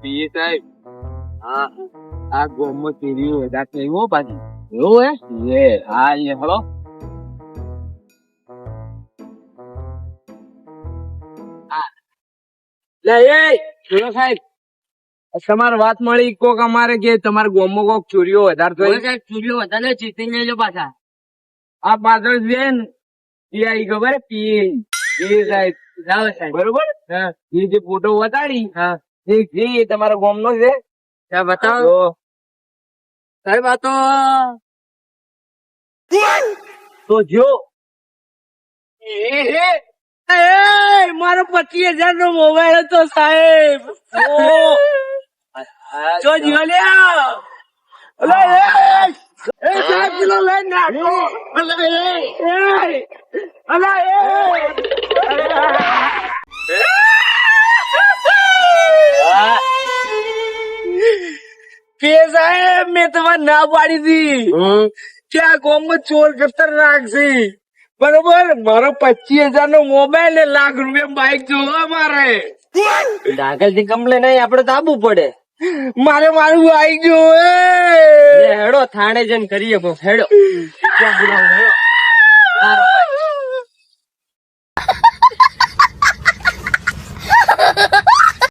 પીએ સાહેબ હા આ ગોમમાં ચોરી વધારે થઈ હો પાછી એવું હે હા એ હલો સાહેબ તમારે વાત મળી કોક અમારે કે તમારા ગોમમાં કોક ચોરીઓ વધારે થઈ ચોરીઓ વધારે ચીતી લેજો પાછા આ પાછળ છે ને એ આવી ખબર પીએ સાહેબ બરોબર એ જે ફોટો બતાડી એ તમારા ગોમ નો છે બતાવો સાહેબ આ તો જો મારો 25,000 નો મોબાઈલ હતો સાહેબ જો જીઓ લ્યા સાહેબ કિલો લઈ નાખો સાહેબ મેં તમારે ના પાડી હતી કે આ ગામ માં ચોર ખતરનાક છે બરોબર મારો 25,000 નો મોબાઈલ ને ₹1,00,000 બાઈક જોવા મારે દાખલ થી કમ્પ્લેન નહીં આપડે તો આવવું પડે મારે મારું બાઈક જોવે હેડો થાણે જઈને કરીએ હેડો